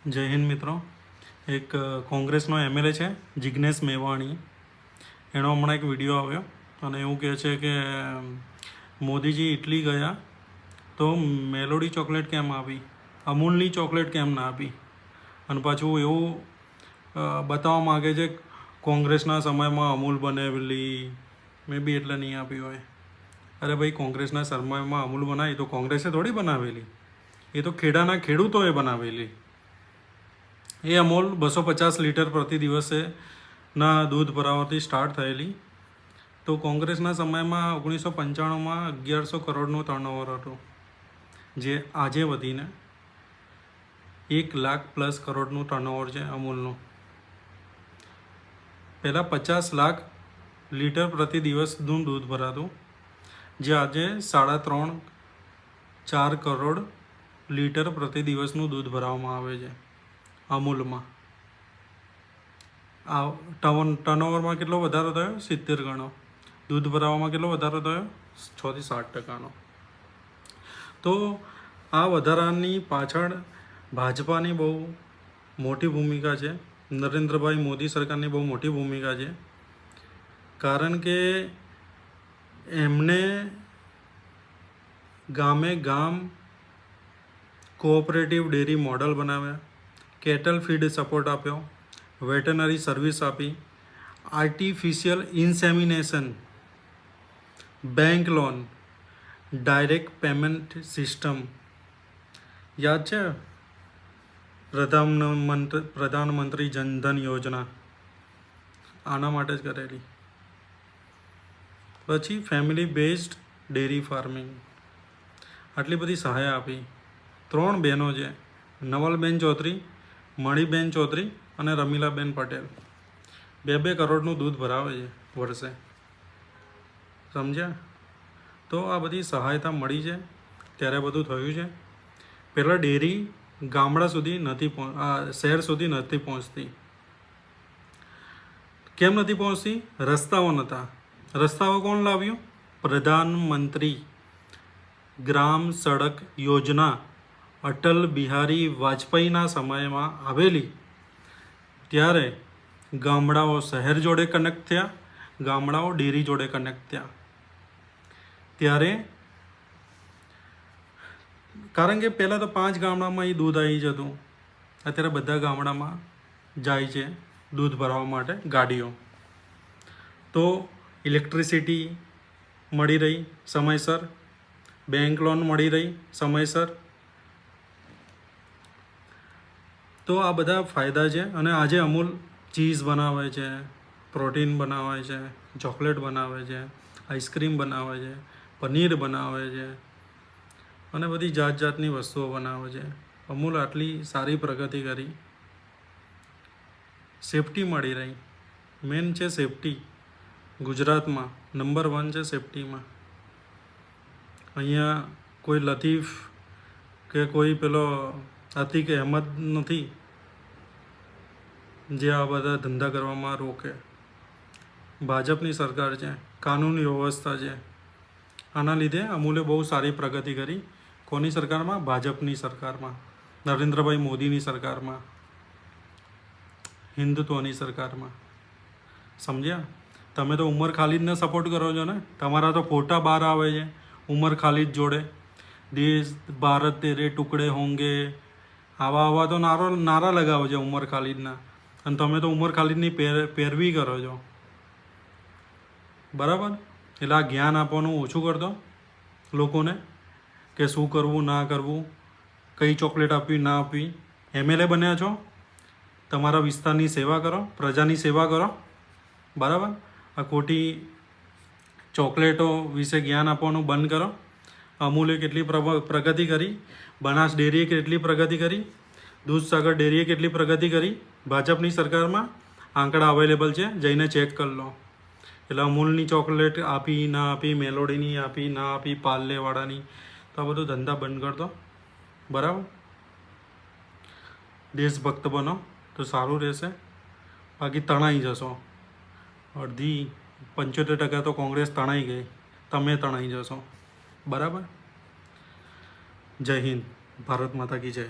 જય હિન્દ મિત્રો. એક કોંગ્રેસનો એમએલએ છે જિગ્નેશ મેવાણી, એનો હમણાં એક વિડીયો આવ્યો અને એવું કહે છે કે મોદીજી ઇટલી ગયા તો મેલોડી ચોકલેટ કેમ આપી, અમૂલની ચોકલેટ કેમ ના આપી, અને પાછું એવું બતાવવા માગે છે કોંગ્રેસના સમયમાં અમૂલ બનાવેલી, મે બી એટલે નહીં આપી હોય. અરે ભાઈ, કોંગ્રેસના સમયમાં અમૂલ બનાવી તો કોંગ્રેસે થોડી બનાવેલી, એ તો ખેડાના ખેડૂતોએ બનાવેલી. એ અમૂલ 250 લીટર પ્રતિ દિવસે ના દૂધ ભરાવાથી સ્ટાર્ટ થયેલી. તો કોંગ્રેસના સમયમાં 1995માં 1100 કરોડનું ટર્નઓવર હતું, જે આજે વધીને 1 લાખ પ્લસ કરોડનું ટર્નઓવર છે અમૂલનું. પહેલાં 50 લાખ લીટર પ્રતિ દિવસનું દૂધ ભરાતું, જે આજે 3.5-4 કરોડ લીટર પ્રતિ દિવસનું દૂધ ભરાવવામાં આવે છે અમૂલમાં. આ ટર્નઓવરમાં કેટલો વધારો થયો? 70 ગણો. દૂધ ભરાવામાં કેટલો વધારો થયો? 6-7%. તો આ વધારાની પાછળ ભાજપાની બહુ મોટી ભૂમિકા છે, નરેન્દ્રભાઈ મોદી સરકારની બહુ મોટી ભૂમિકા છે. કારણ કે એમને ગામે ગામ કોઓપરેટિવ ડેરી મોડલ બનાવ્યા, કેટલ ફીડ સપોર્ટ આપ્યો, વેટરનરી સર્વિસ આપી, artificial insemination, bank loan, direct payment system. યાદ છે પ્રધાનમંત્રી જનધન યોજના? આના માટે જ કરેલી. પછી ફેમિલી બેઝડ ડેરી ફાર્મિંગ, આટલી બધી સહાય આપી. 3 બહેનો છે, નવલબેન ચૌધરી, મણિબેન ચૌધરી અને રમીલાબેન પટેલ. 2-2 કરોડનું દૂધ ભરાવે છે વર્ષે. સમજ્યા? તો આ બધી સહાયતા મળી છે ત્યારે બધું થયું છે. પહેલાં ડેરી ગામડા સુધી શહેર સુધી નથી પહોંચતી. કેમ નથી પહોંચતી? રસ્તાઓ નહોતા. રસ્તાઓ કોણ લાવ્યું? પ્રધાનમંત્રી ગ્રામ સડક યોજના અટલ બિહારી વાજપેયીના સમયમાં આવેલી. ત્યારે ગામડાઓ શહેર જોડે કનેક્ટ થયા, ગામડાઓ ડેરી જોડે કનેક્ટ થયા. ત્યારે કારણ કે પહેલાં તો 5 ગામડામાં એ દૂધ આવી જતું, અત્યારે બધા ગામડામાં જાય છે દૂધ ભરાવવા માટે ગાડીઓ. તો ઇલેક્ટ્રિસિટી મળી રહી સમયસર, બેંક લોન મળી રહી સમયસર. તો આ બધા ફાયદા છે. અને આજે અમૂલ ચીઝ બનાવે છે, પ્રોટીન બનાવે છે, ચોકલેટ બનાવે છે, આઈસ્ક્રીમ બનાવે છે, પનીર બનાવે છે અને બધી જાતની વસ્તુઓ બનાવે છે. અમૂલ આટલી સારી પ્રગતિ કરી, સેફટી મળી રહી. મેન છે સેફટી. ગુજરાતમાં નંબર 1 છે સેફટીમાં. અહીંયા કોઈ લતીફ કે કોઈ પેલો અતિક અહેમદ નથી જે આ બધા ધંધા કરવામાં રોકે. ભાજપની સરકાર છે, કાનૂની વ્યવસ્થા છે. આના લીધે અમૂલે બહુ સારી પ્રગતિ કરી. કોની સરકારમાં? ભાજપની સરકારમાં, નરેન્દ્રભાઈ મોદીની સરકારમાં, હિન્દુત્વની સરકારમાં. સમજ્યા? તમે તો ઉમર ખાલિદને સપોર્ટ કરો છો ને. તમારા તો ફોટા બહાર આવે છે ઉમર ખાલિદ જોડે, દેશ ભારત તેરે ટુકડે હોંગે, આવા તો નારા લગાવો છો ઉમર ખાલિદના. અને તમે તો ઉમર ખાલિદની પેરવી કરો છો. બરાબર? એટલે આ જ્ઞાન આપવાનું ઓછું કરતો લોકોને, કે શું કરવું ના કરવું, કઈ ચોકલેટ આપવી ના આપવી. એમએલએ બન્યા છો, તમારા વિસ્તારની સેવા કરો, પ્રજાની સેવા કરો. બરાબર? આ ખોટી ચોકલેટો વિશે જ્ઞાન આપવાનું બંધ કરો. અમૂલે કેટલી પ્રગતિ કરી, બનાસ ડેરીએ કેટલી પ્રગતિ કરી, દૂધસાગર ડેરીએ કેટલી પ્રગતિ કરી ભાજપની સરકારમાં. આંકડા અવેલેબલ છે, જઈને ચેક કરી લો. એટલે અમૂલની ચોકલેટ આપી ના આપી, મેલોડીની આપી ના આપી, પાર્લેવાળાની, તો આ બધું ધંધા બંધ કરી દો. બરાબર? દેશભક્ત બનો તો સારું રહેશે. બાકી તણાઈ જશો. 75% તો કોંગ્રેસ તણાઈ ગઈ, તમે તણાઈ જશો. બરાબર? જય હિન્દ. ભારત માતા કી જય.